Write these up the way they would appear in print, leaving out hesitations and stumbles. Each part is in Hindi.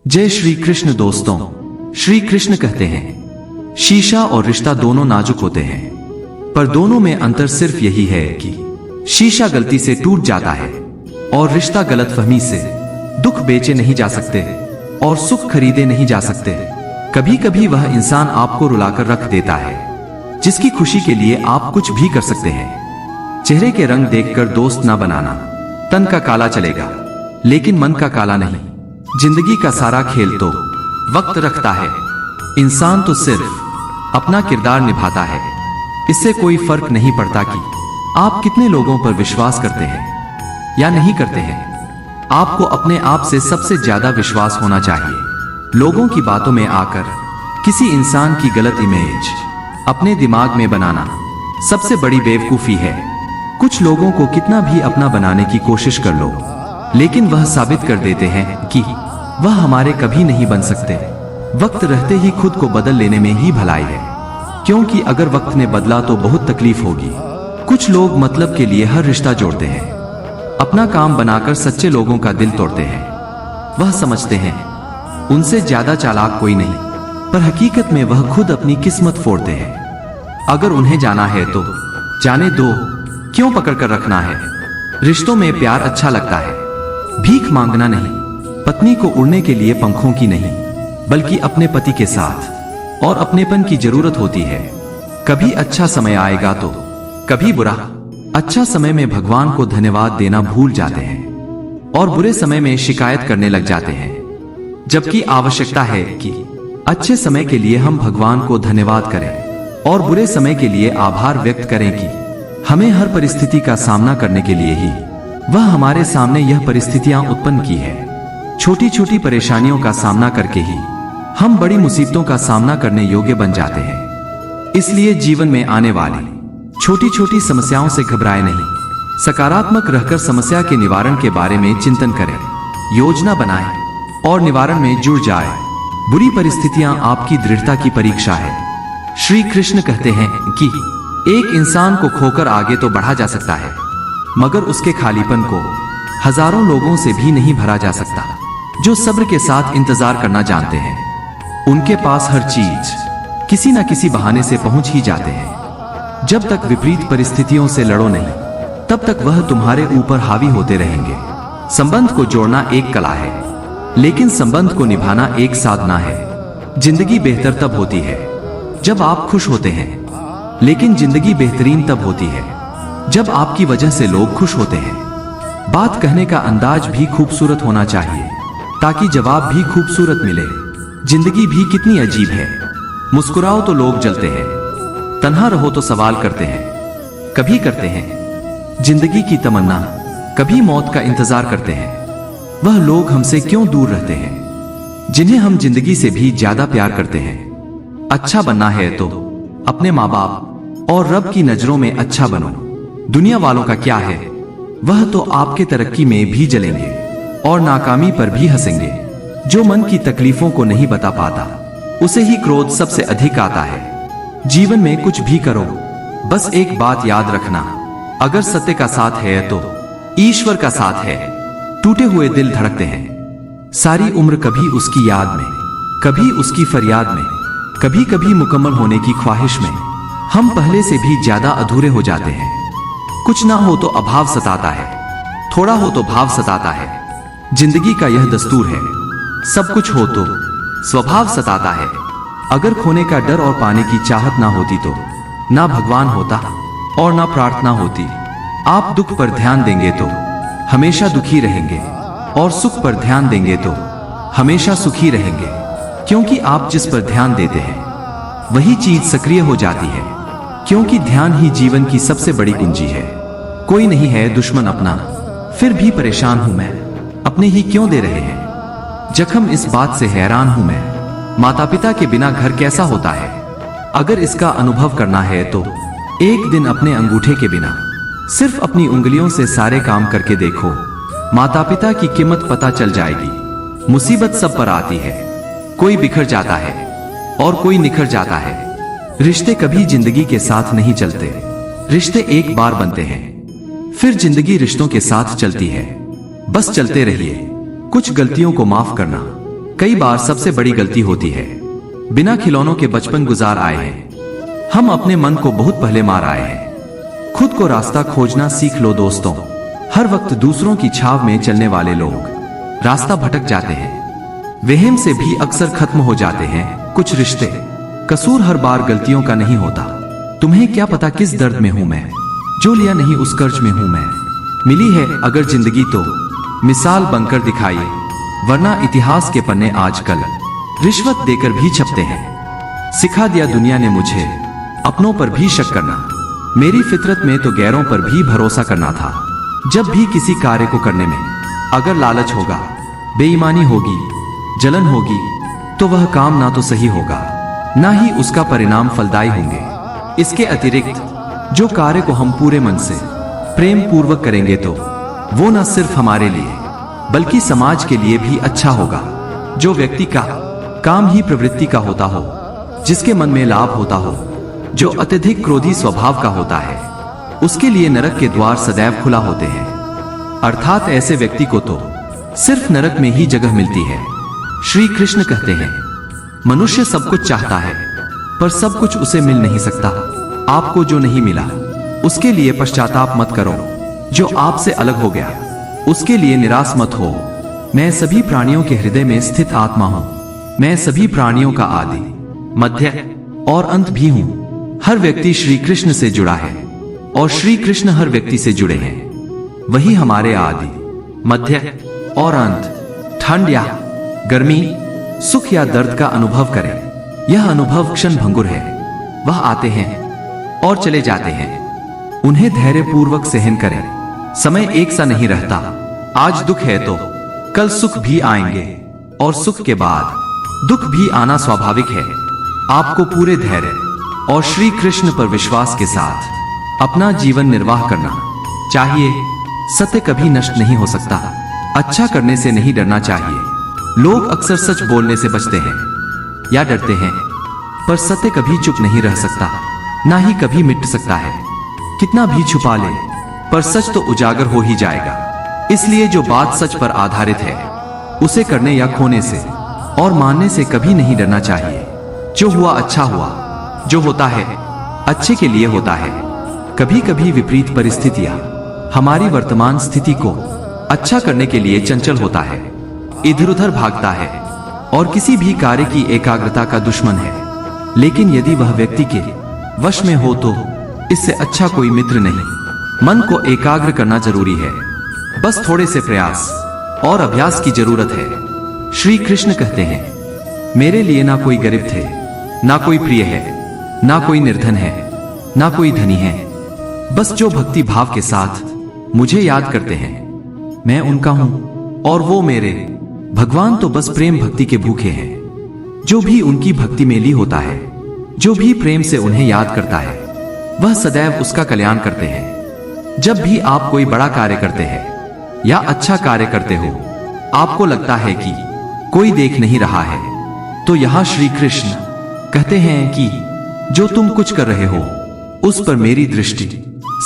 जय श्री कृष्ण दोस्तों। श्री कृष्ण कहते हैं शीशा और रिश्ता दोनों नाजुक होते हैं, पर दोनों में अंतर सिर्फ यही है कि शीशा गलती से टूट जाता है और रिश्ता गलतफहमी से। दुख बेचे नहीं जा सकते और सुख खरीदे नहीं जा सकते। कभी कभी वह इंसान आपको रुलाकर रख देता है जिसकी खुशी के लिए आप कुछ भी कर सकते हैं। चेहरे के रंग देखकर दोस्त ना बनाना। तन का काला चलेगा लेकिन मन का काला नहीं। जिंदगी का सारा खेल तो वक्त रखता है। इंसान तो सिर्फ अपना किरदार निभाता है। इससे कोई फर्क नहीं पड़ता कि आप कितने लोगों पर विश्वास करते हैं या नहीं करते हैं। आपको अपने आप से सबसे ज्यादा विश्वास होना चाहिए। लोगों की बातों में आकर किसी इंसान की गलत इमेज अपने दिमाग में बनाना सबसे बड़ी बेवकूफी है। कुछ लोगों को कितना भी अपना बनाने की कोशिश कर लो, लेकिन वह साबित कर देते हैं कि वह हमारे कभी नहीं बन सकते। वक्त रहते ही खुद को बदल लेने में ही भलाई है, क्योंकि अगर वक्त ने बदला तो बहुत तकलीफ होगी। कुछ लोग मतलब के लिए हर रिश्ता जोड़ते हैं, अपना काम बनाकर सच्चे लोगों का दिल तोड़ते हैं। वह समझते हैं उनसे ज्यादा चालाक कोई नहीं, पर हकीकत में वह खुद अपनी किस्मत फोड़ते हैं। अगर उन्हें जाना है तो जाने दो, क्यों पकड़ कर रखना है। रिश्तों में प्यार अच्छा लगता है, भीख मांगना नहीं। पत्नी को उड़ने के लिए पंखों की नहीं, बल्कि अपने पति के साथ और अपनेपन की जरूरत होती है। कभी अच्छा समय आएगा तो कभी बुरा। अच्छा समय में भगवान को धन्यवाद देना भूल जाते हैं और बुरे समय में शिकायत करने लग जाते हैं, जबकि आवश्यकता है कि अच्छे समय के लिए हम भगवान को धन्यवाद करें और बुरे समय के लिए आभार व्यक्त करें कि हमें हर परिस्थिति का सामना करने के लिए ही वह हमारे सामने यह परिस्थितियां उत्पन्न की है। छोटी छोटी परेशानियों का सामना करके ही हम बड़ी मुसीबतों का सामना करने योग्य बन जाते हैं। इसलिए जीवन में आने वाली छोटी छोटी समस्याओं से घबराए नहीं। सकारात्मक रहकर समस्या के निवारण के बारे में चिंतन करें, योजना बनाएं और निवारण में जुड़ जाए। बुरी परिस्थितियां आपकी दृढ़ता की परीक्षा है। श्री कृष्ण कहते हैं कि एक इंसान को खोकर आगे तो बढ़ा जा सकता है, मगर उसके खालीपन को हजारों लोगों से भी नहीं भरा जा सकता जो सब्र के साथ इंतजार करना जानते हैं। उनके पास हर चीज किसी न किसी बहाने से पहुंच ही जाते हैं। जब तक विपरीत परिस्थितियों से लड़ो नहीं, तब तक वह तुम्हारे ऊपर हावी होते रहेंगे। संबंध को जोड़ना एक कला है, लेकिन संबंध को निभाना एक साधना है। जिंदगी बेहतर तब होती है जब आप खुश होते हैं, लेकिन जिंदगी बेहतरीन तब होती है जब आपकी वजह से लोग खुश होते हैं। बात कहने का अंदाज भी खूबसूरत होना चाहिए ताकि जवाब भी खूबसूरत मिले। जिंदगी भी कितनी अजीब है। मुस्कुराओ तो लोग जलते हैं, तन्हा रहो तो सवाल करते हैं। कभी करते हैं जिंदगी की तमन्ना, कभी मौत का इंतजार करते हैं। वह लोग हमसे क्यों दूर रहते हैं जिन्हें हम जिंदगी से भी ज्यादा प्यार करते हैं। अच्छा बनना है तो अपने माँ बाप और रब की नजरों में अच्छा बनो। दुनिया वालों का क्या है, वह तो आपके तरक्की में भी जलेंगे और नाकामी पर भी हंसेंगे। जो मन की तकलीफों को नहीं बता पाता, उसे ही क्रोध सबसे अधिक आता है। जीवन में कुछ भी करो, बस एक बात याद रखना, अगर सत्य का साथ है तो ईश्वर का साथ है। टूटे हुए दिल धड़कते हैं सारी उम्र, कभी उसकी याद में, कभी उसकी फरियाद में, कभी कभी मुकम्मल होने की ख्वाहिश में। हम पहले से भी ज्यादा अधूरे हो जाते हैं। कुछ ना हो तो अभाव सताता है, थोड़ा हो तो भाव सताता है। जिंदगी का यह दस्तूर है, सब कुछ हो तो स्वभाव सताता है। अगर खोने का डर और पाने की चाहत ना होती तो ना भगवान होता और ना प्रार्थना होती। आप दुख पर ध्यान देंगे तो हमेशा दुखी रहेंगे और सुख पर ध्यान देंगे तो हमेशा सुखी रहेंगे, क्योंकि आप जिस पर ध्यान देते हैं वही चीज सक्रिय हो जाती है। क्योंकि ध्यान ही जीवन की सबसे बड़ी कुंजी है। कोई नहीं है दुश्मन अपना, फिर भी परेशान हूं मैं, अपने ही क्यों दे रहे हैं जख्म। इस बात से हैरान हूं मैं, माता पिता के बिना घर कैसा होता है। अगर इसका अनुभव करना है तो एक दिन अपने अंगूठे के बिना सिर्फ अपनी उंगलियों से सारे काम करके देखो। माता पिता की कीमत पता चल जाएगी। मुसीबत सब पर आती है, कोई बिखर जाता है और कोई निखर जाता है। रिश्ते कभी जिंदगी के साथ नहीं चलते, रिश्ते एक बार बनते हैं, फिर जिंदगी रिश्तों के साथ चलती है। बस चलते रहिए। कुछ गलतियों को माफ करना कई बार सबसे बड़ी गलती होती है। बिना खिलौनों के बचपन गुजार आए हैं। हम अपने मन को बहुत पहले मार आए हैं। खुद को रास्ता खोजना सीख लो दोस्तों। हर वक्त दूसरों की छाव में चलने वाले लोग रास्ता भटक जाते हैं। वहम से भी अक्सर खत्म हो जाते हैं कुछ रिश्ते। कसूर हर बार गलतियों का नहीं होता। तुम्हें क्या पता किस दर्द में हूं मैं, जो लिया नहीं उस कर्ज में हूं मैं। मिली है अगर जिंदगी तो मिसाल बनकर दिखाइए, वरना इतिहास के पन्ने आजकल रिश्वत देकर भी छपते हैं। सिखा दिया दुनिया ने मुझे अपनों पर भी शक करना। मेरी फितरत में तो गैरों पर भी भरोसा करना था। जब भी किसी कार्य को करने में अगर लालच होगा, बेईमानी होगी, जलन होगी, तो वह काम ना तो सही होगा, ना ही उसका परिणाम फलदायी होंगे। इसके अतिरिक्त जो कार्य को हम पूरे मन से प्रेम पूर्वक करेंगे तो वो न सिर्फ हमारे लिए बल्कि समाज के लिए भी अच्छा होगा। जो व्यक्ति का काम ही प्रवृत्ति का होता हो, जिसके मन में लाभ होता हो, जो अत्यधिक क्रोधी स्वभाव का होता है, उसके लिए नरक के द्वार सदैव खुला होते हैं। अर्थात ऐसे व्यक्ति को तो सिर्फ नरक में ही जगह मिलती है। श्री कृष्ण कहते हैं, मनुष्य सब कुछ चाहता है पर सब कुछ उसे मिल नहीं सकता। आपको जो नहीं मिला उसके लिए पश्चाताप मत करो। जो आपसे अलग हो गया उसके लिए निराश मत हो। मैं सभी प्राणियों के हृदय में स्थित आत्मा हूं। मैं सभी प्राणियों का आदि, मध्य और अंत भी हूं। हर व्यक्ति श्री कृष्ण से जुड़ा है और श्री कृष्ण हर व्यक्ति से जुड़े हैं। वही हमारे आदि, मध्य और अंत। ठंड या गर्मी, सुख या दर्द का अनुभव करें। यह अनुभव क्षण भंगुर है। वह आते हैं और चले जाते हैं। उन्हें धैर्य पूर्वक सहन करें। समय एक सा नहीं रहता। आज दुख है तो कल सुख भी आएंगे और सुख के बाद दुख भी आना स्वाभाविक है। आपको पूरे धैर्य और श्री कृष्ण पर विश्वास के साथ अपना जीवन निर्वाह करना चाहिए। सत्य कभी नष्ट नहीं हो सकता। अच्छा करने से नहीं डरना चाहिए। लोग अक्सर सच बोलने से बचते हैं या डरते हैं, पर सत्य कभी चुप नहीं रह सकता, ना ही कभी मिट सकता है। कितना भी छुपा ले पर सच तो उजागर हो ही जाएगा। इसलिए जो बात सच पर आधारित है उसे करने या खोने से और मानने से कभी नहीं डरना चाहिए। जो हुआ अच्छा हुआ। जो होता है अच्छे के लिए होता है। कभी कभी विपरीत परिस्थितियां हमारी वर्तमान स्थिति को अच्छा करने के लिए चंचल होता है, इधर उधर भागता है और किसी भी कार्य की एकाग्रता का दुश्मन है। लेकिन यदि वह व्यक्ति के वश में हो तो इससे अच्छा कोई मित्र नहीं। मन को एकाग्र करना जरूरी है। बस थोड़े से प्रयास और अभ्यास की जरूरत है। श्री कृष्ण कहते हैं, मेरे लिए ना कोई गरीब थे, ना कोई प्रिय है, ना कोई निर्धन है, ना कोई धनी है। बस जो भक्ति भाव के साथ मुझे याद करते हैं, मैं उनका हूं और वो मेरे। भगवान तो बस प्रेम भक्ति के भूखे हैं। जो भी उनकी भक्ति में ली होता है, जो भी प्रेम से उन्हें याद करता है, वह सदैव उसका कल्याण करते हैं। जब भी आप कोई बड़ा कार्य करते हैं या अच्छा कार्य करते हो, आपको लगता है कि कोई देख नहीं रहा है, तो यहां श्री कृष्ण कहते हैं कि जो तुम कुछ कर रहे हो उस पर मेरी दृष्टि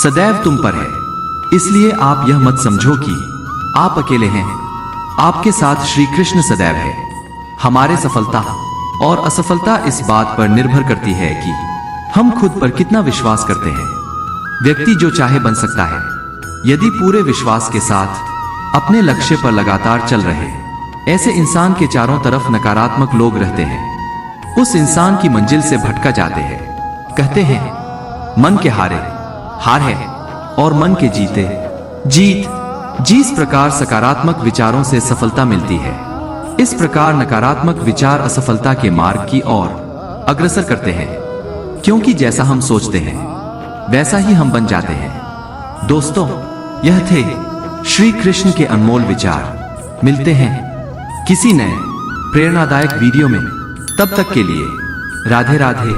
सदैव तुम पर है। इसलिए आप यह मत समझो कि आप अकेले हैं। आपके साथ श्री कृष्ण सदैव है। हमारे सफलता और असफलता इस बात पर निर्भर करती है कि हम खुद पर कितना विश्वास करते हैं। व्यक्ति जो चाहे बन सकता है यदि पूरे विश्वास के साथ अपने लक्ष्य पर लगातार चल रहे। ऐसे इंसान के चारों तरफ नकारात्मक लोग रहते हैं। उस इंसान की मंजिल से भटका जाते हैं। कहते हैं, मन के हारे हार है और मन के जीते जीत। जिस प्रकार सकारात्मक विचारों से सफलता मिलती है, इस प्रकार नकारात्मक विचार असफलता के मार्ग की ओर अग्रसर करते हैं। क्योंकि जैसा हम सोचते हैं वैसा ही हम बन जाते हैं। दोस्तों, यह थे श्री कृष्ण के अनमोल विचार। मिलते हैं किसी नए प्रेरणादायक वीडियो में। तब तक के लिए राधे राधे।